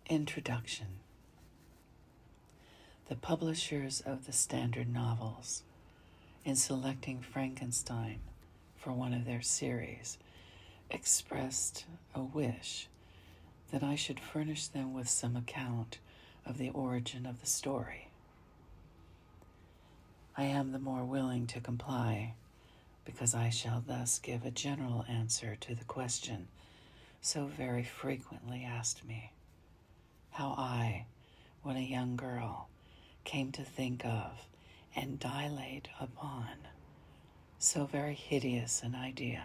Introduction. The publishers of the standard novels, in selecting Frankenstein for one of their series, expressed a wish that I should furnish them with some account of the origin of the story. I am the more willing to comply, because I shall thus give a general answer to the question so very frequently asked me, how I, when a young girl, came to think of and dilate upon so very hideous an idea.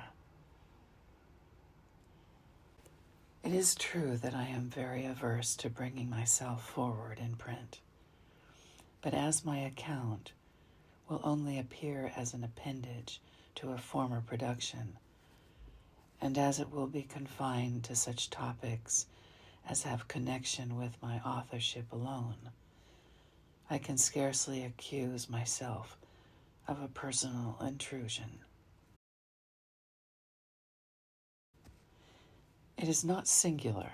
It is true that I am very averse to bringing myself forward in print, but as my account will only appear as an appendage to a former production, and as it will be confined to such topics as have connection with my authorship alone, I can scarcely accuse myself of a personal intrusion. It is not singular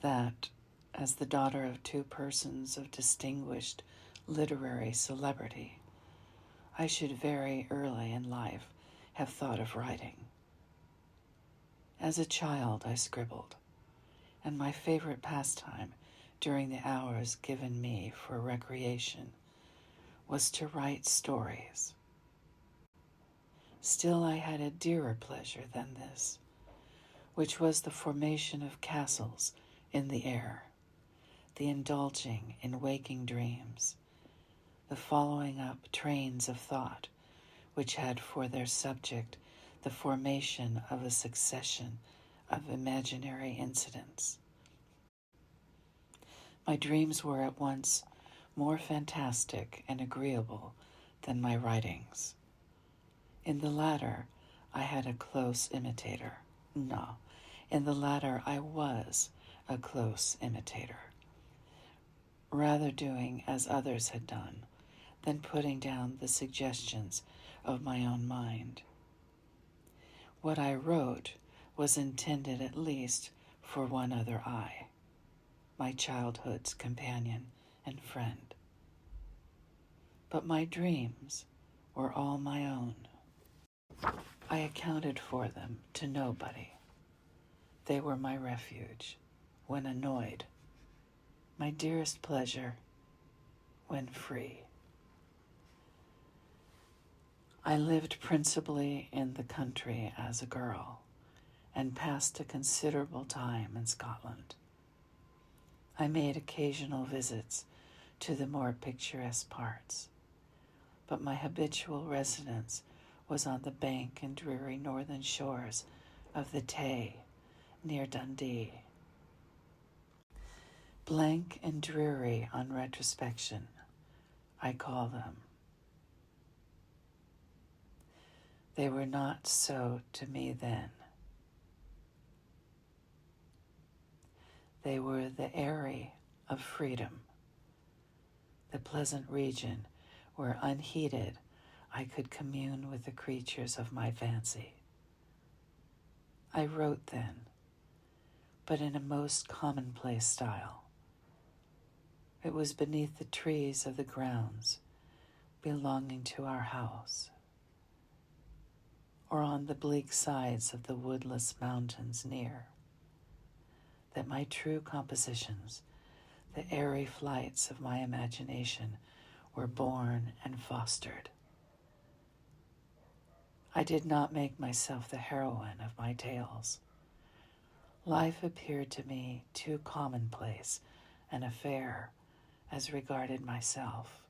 that, as the daughter of two persons of distinguished literary celebrity, I should very early in life have thought of writing. As a child, I scribbled, and my favorite pastime during the hours given me for recreation was to write stories. Still, I had a dearer pleasure than this, which was the formation of castles in the air, the indulging in waking dreams, the following up trains of thought which had for their subject the formation of a succession of imaginary incidents. My dreams were at once more fantastic and agreeable than my writings. In the latter, I had a close imitator. No, in the latter I was a close imitator, rather doing as others had done than putting down the suggestions of my own mind. What I wrote was intended at least for one other eye, my childhood's companion and friend. But my dreams were all my own. I accounted for them to nobody. They were my refuge when annoyed, my dearest pleasure when free. I lived principally in the country as a girl, and passed a considerable time in Scotland. I made occasional visits to the more picturesque parts, but my habitual residence was on the bank and dreary northern shores of the Tay, near Dundee. Blank and dreary on retrospection, I call them. They were not so to me then. They were the eyrie of freedom, the pleasant region where unheeded I could commune with the creatures of my fancy. I wrote then, but in a most commonplace style. It was beneath the trees of the grounds belonging to our house, or on the bleak sides of the woodless mountains near, that my true compositions, the airy flights of my imagination, were born and fostered. I did not make myself the heroine of my tales. Life appeared to me too commonplace an affair as regarded myself.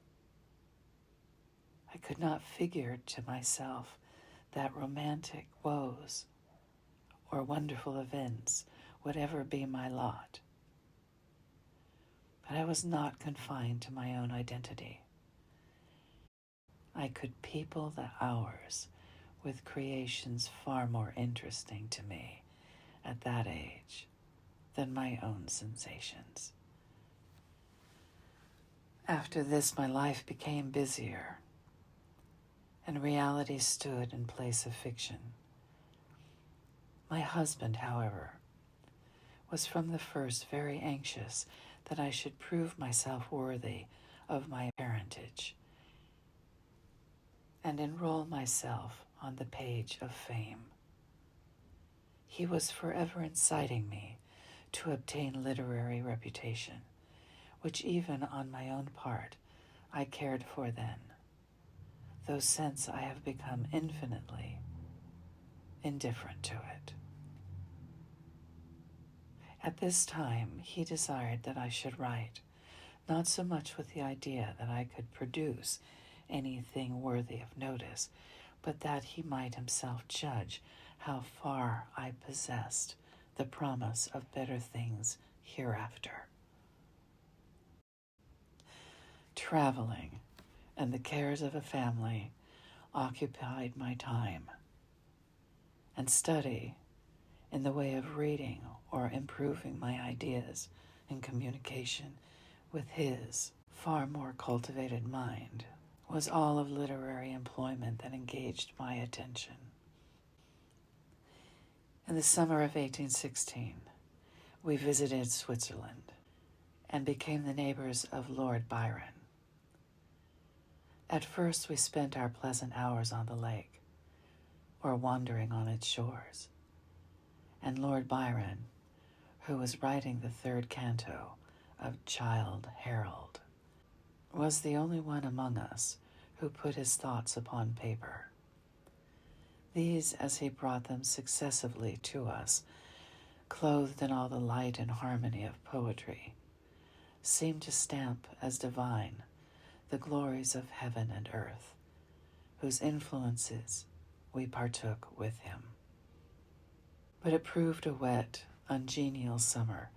I could not figure to myself that romantic woes or wonderful events would ever be my lot. But I was not confined to my own identity. I could people the hours with creations far more interesting to me at that age than my own sensations. After this, my life became busier, and reality stood in place of fiction. My husband, however, was from the first very anxious that I should prove myself worthy of my parentage and enroll myself on the page of fame. He was forever inciting me to obtain literary reputation, which even on my own part I cared for then, though since I have become infinitely indifferent to it. At this time he desired that I should write, not so much with the idea that I could produce anything worthy of notice, but that he might himself judge how far I possessed the promise of better things hereafter. Traveling and the cares of a family occupied my time, and study, in the way of reading or improving my ideas in communication with his far more cultivated mind, was all of literary employment that engaged my attention. In the summer of 1816, we visited Switzerland and became the neighbors of Lord Byron. At first we spent our pleasant hours on the lake, or wandering on its shores, and Lord Byron, who was writing the third canto of Childe Harold, was the only one among us who put his thoughts upon paper. These, as he brought them successively to us, clothed in all the light and harmony of poetry, seemed to stamp as divine the glories of heaven and earth, whose influences we partook with him. But it proved a wet, ungenial summer,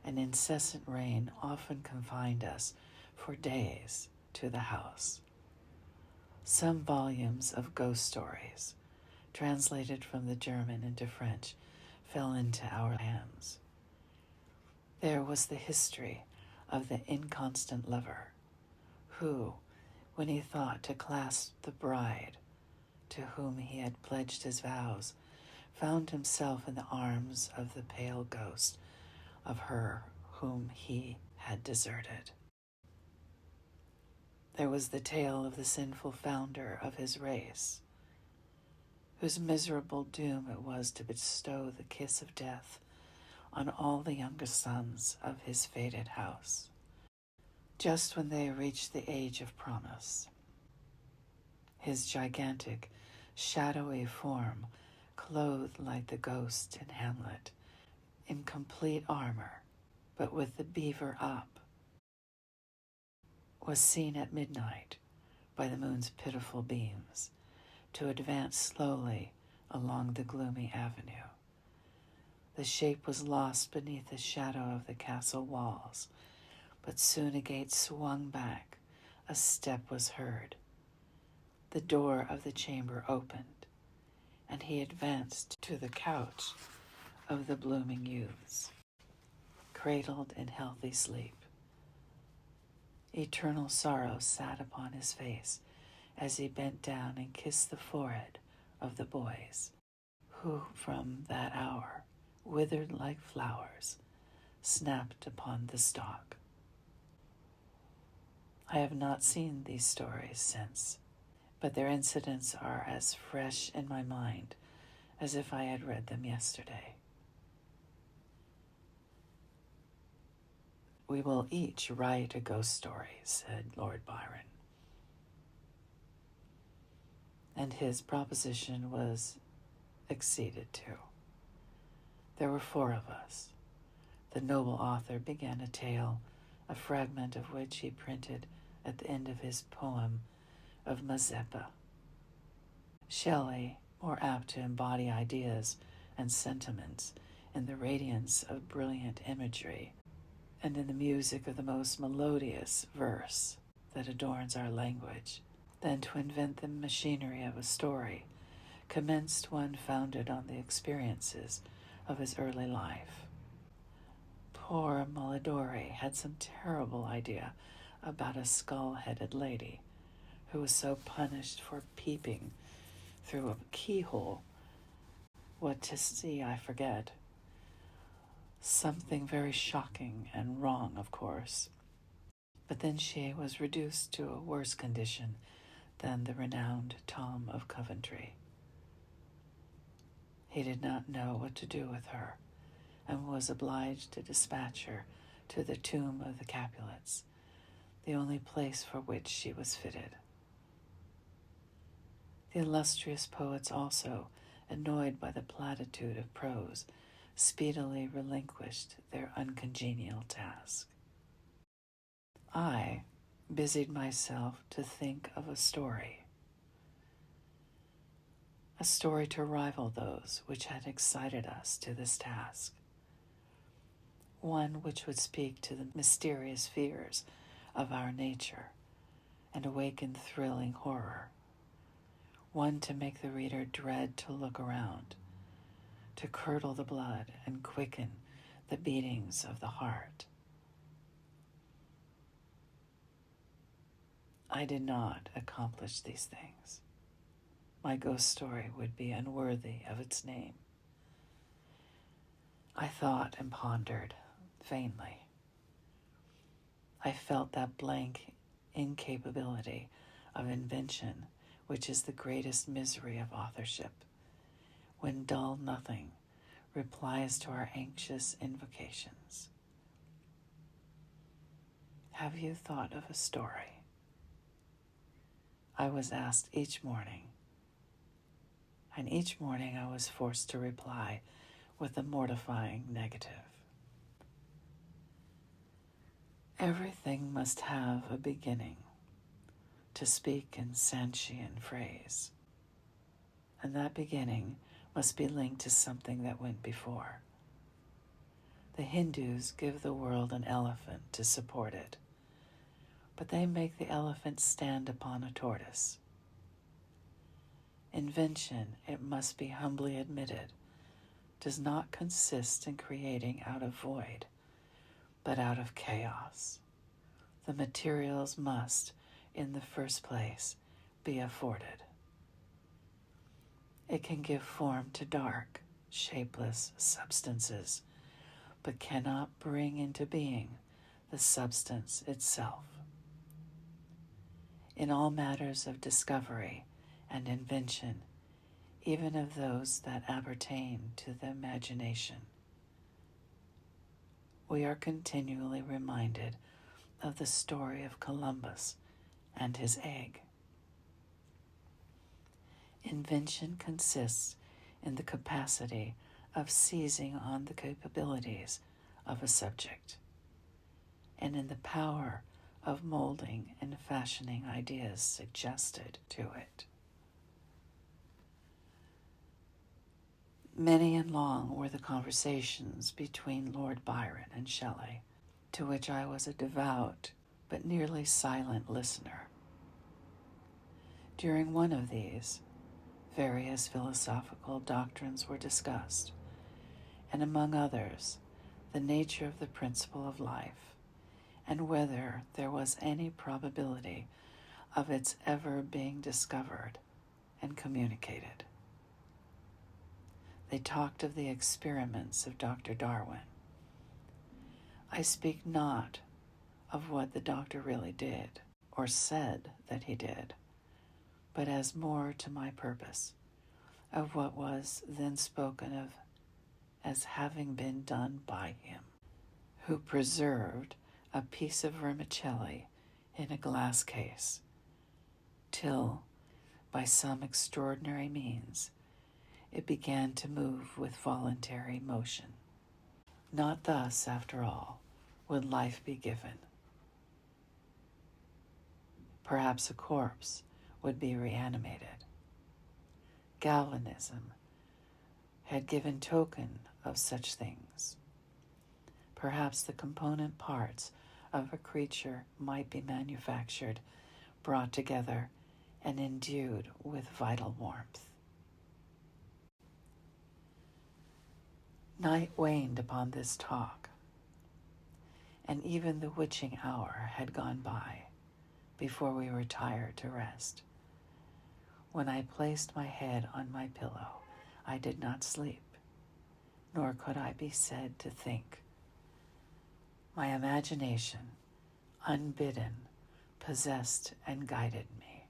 and incessant rain often confined us for days to the house. Some volumes of ghost stories, translated from the German into French, fell into our hands. There was the history of the inconstant lover, who, when he thought to clasp the bride to whom he had pledged his vows, found himself in the arms of the pale ghost of her whom he had deserted. There was the tale of the sinful founder of his race, whose miserable doom it was to bestow the kiss of death on all the younger sons of his fated house, just when they reached the age of promise. His gigantic, shadowy form, clothed like the ghost in Hamlet, in complete armor, but with the beaver up, was seen at midnight by the moon's pitiful beams to advance slowly along the gloomy avenue. The shape was lost beneath the shadow of the castle walls, but soon a gate swung back, a step was heard. The door of the chamber opened, and he advanced to the couch of the blooming youths, cradled in healthy sleep. Eternal sorrow sat upon his face as he bent down and kissed the forehead of the boys, who from that hour, withered like flowers, snapped upon the stalk. I have not seen these stories since, but their incidents are as fresh in my mind as if I had read them yesterday. "We will each write a ghost story," said Lord Byron. And his proposition was acceded to. There were 4 of us. The noble author began a tale, a fragment of which he printed at the end of his poem of Mazeppa. Shelley, more apt to embody ideas and sentiments in the radiance of brilliant imagery and in the music of the most melodious verse that adorns our language, than to invent the machinery of a story, commenced one founded on the experiences of his early life. Poor Polidori had some terrible idea about a skull-headed lady who was so punished for peeping through a keyhole. What to see I forget. Something very shocking and wrong, of course. But then she was reduced to a worse condition than the renowned Tom of Coventry. He did not know what to do with her, and was obliged to dispatch her to the tomb of the Capulets, the only place for which she was fitted. The illustrious poets also, annoyed by the platitude of prose, speedily relinquished their uncongenial task. I busied myself to think of a story to rival those which had excited us to this task, one which would speak to the mysterious fears of our nature and awaken thrilling horror, one to make the reader dread to look around, to curdle the blood and quicken the beatings of the heart. I did not accomplish these things. My ghost story would be unworthy of its name. I thought and pondered vainly. I felt that blank incapability of invention which is the greatest misery of authorship, when dull nothing replies to our anxious invocations. Have you thought of a story? I was asked each morning, and each morning I was forced to reply with a mortifying negative. Everything must have a beginning, to speak in Sanchian phrase, and that beginning must be linked to something that went before. The Hindus give the world an elephant to support it, but they make the elephant stand upon a tortoise. Invention, it must be humbly admitted, does not consist in creating out of void, but out of chaos. The materials must, in the first place, be afforded. It can give form to dark, shapeless substances, but cannot bring into being the substance itself. In all matters of discovery and invention, even of those that appertain to the imagination, we are continually reminded of the story of Columbus and his egg. Invention consists in the capacity of seizing on the capabilities of a subject, and in the power of molding and fashioning ideas suggested to it. Many and long were the conversations between Lord Byron and Shelley, to which I was a devout but nearly silent listener. During one of these, various philosophical doctrines were discussed, and among others, the nature of the principle of life, and whether there was any probability of its ever being discovered and communicated. They talked of the experiments of Dr. Darwin. I speak not of what the doctor really did, or said that he did, but as more to my purpose, of what was then spoken of as having been done by him, who preserved a piece of vermicelli in a glass case, till, by some extraordinary means, it began to move with voluntary motion. Not thus, after all, would life be given. Perhaps a corpse would be reanimated. Galvanism had given token of such things. Perhaps the component parts of a creature might be manufactured, brought together, and endued with vital warmth. Night waned upon this talk, and even the witching hour had gone by before we retired to rest. When I placed my head on my pillow, I did not sleep. nor could I be said to think. My imagination, unbidden, possessed and guided me,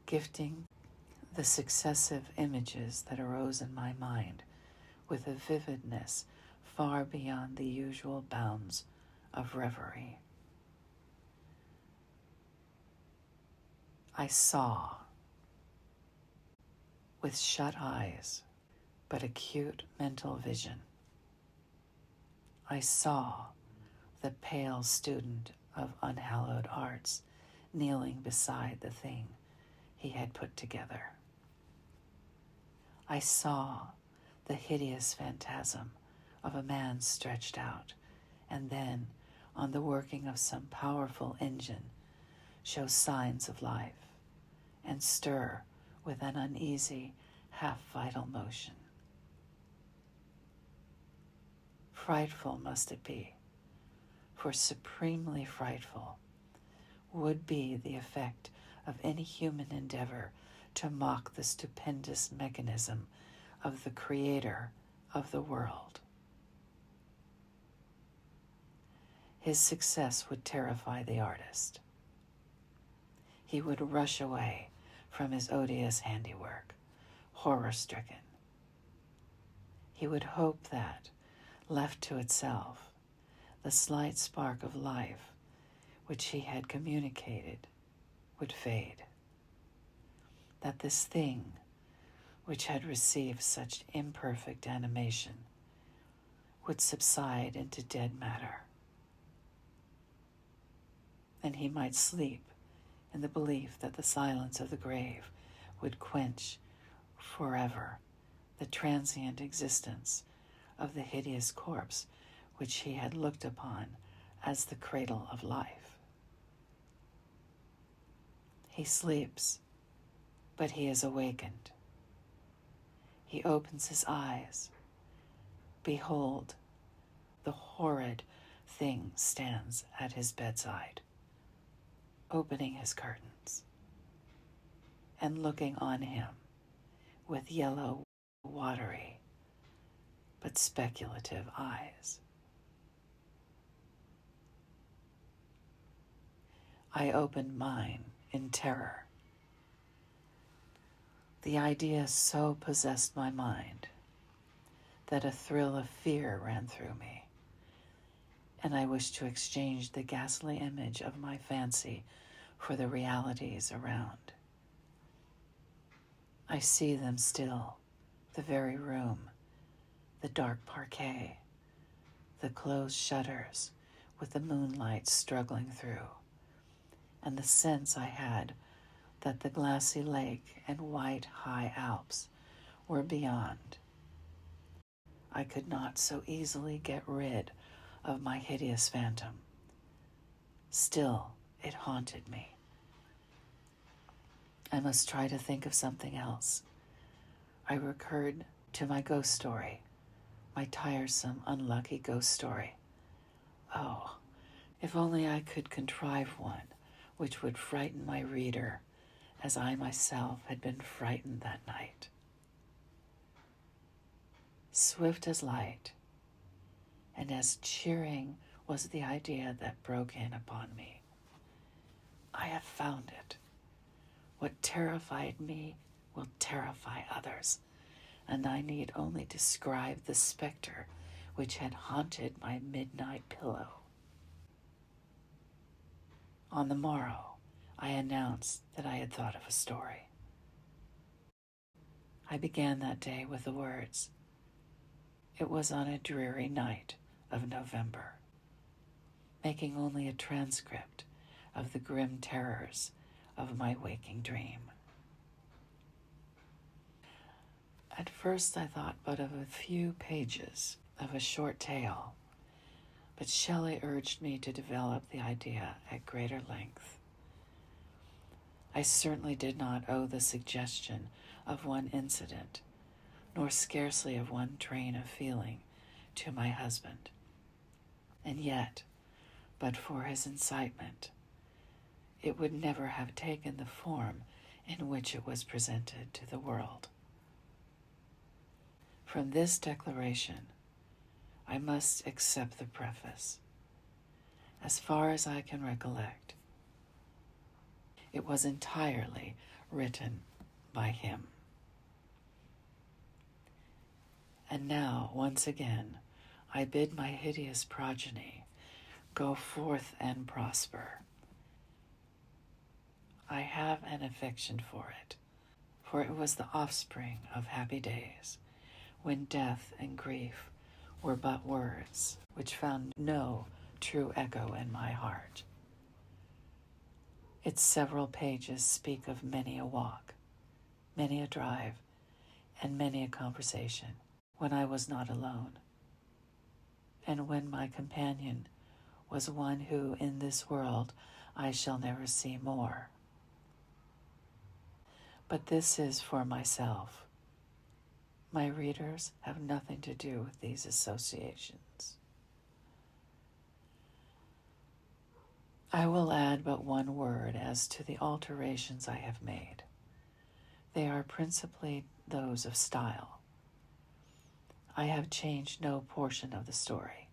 gifting the successive images that arose in my mind with a vividness far beyond the usual bounds of reverie. I saw, with shut eyes, but acute mental vision. I saw the pale student of unhallowed arts kneeling beside the thing he had put together. I saw the hideous phantasm of a man stretched out, and then, on the working of some powerful engine, show signs of life, and stir with an uneasy, half-vital motion. Frightful must it be, for supremely frightful would be the effect of any human endeavor to mock the stupendous mechanism of the Creator of the world. His success would terrify the artist. He would rush away from his odious handiwork, horror-stricken. He would hope that, left to itself, the slight spark of life which he had communicated would fade, that this thing which had received such imperfect animation would subside into dead matter, and he might sleep in the belief that the silence of the grave would quench forever the transient existence of the hideous corpse which he had looked upon as the cradle of life. He sleeps, but he is awakened. He opens his eyes. Behold, the horrid thing stands at his bedside, opening his curtains and looking on him with yellow, watery, but speculative eyes. I opened mine in terror. The idea so possessed my mind that a thrill of fear ran through me, and I wished to exchange the ghastly image of my fancy for the realities around. I see them still, the very room, the dark parquet, the closed shutters with the moonlight struggling through, and the sense I had that the glassy lake and white high Alps were beyond. I could not so easily get rid of my hideous phantom. Still, it haunted me. I must try to think of something else. I recurred to my ghost story, my tiresome, unlucky ghost story. Oh, if only I could contrive one which would frighten my reader as I myself had been frightened that night. Swift as light, and as cheering was the idea that broke in upon me. I have found it. What terrified me will terrify others, and I need only describe the specter which had haunted my midnight pillow. On the morrow, I announced that I had thought of a story. I began that day with the words, "It was on a dreary night of November," making only a transcript of the grim terrors of my waking dream. At first I thought but of a few pages of a short tale, but Shelley urged me to develop the idea at greater length. I certainly did not owe the suggestion of one incident, nor scarcely of one train of feeling, to my husband. And yet, but for his incitement, it would never have taken the form in which it was presented to the world. From this declaration, I must accept the preface. As far as I can recollect, it was entirely written by him. And now, once again, I bid my hideous progeny go forth and prosper. I have an affection for it was the offspring of happy days, when death and grief were but words which found no true echo in my heart. Its several pages speak of many a walk, many a drive, and many a conversation when I was not alone, and when my companion was one who in this world I shall never see more. But this is for myself. My readers have nothing to do with these associations. I will add but one word as to the alterations I have made. They are principally those of style. I have changed no portion of the story,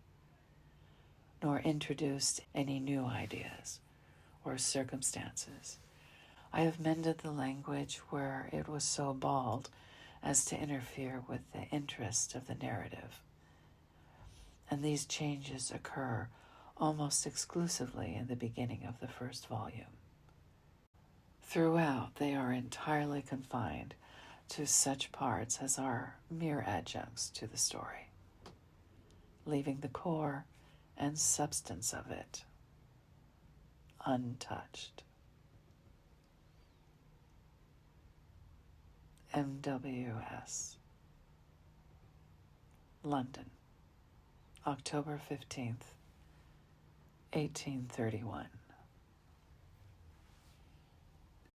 nor introduced any new ideas or circumstances. I have mended the language where it was so bald as to interfere with the interest of the narrative, and these changes occur almost exclusively in the beginning of the first volume. Throughout, they are entirely confined to such parts as are mere adjuncts to the story, leaving the core and substance of it untouched. MWS, London, October 15th, 1831.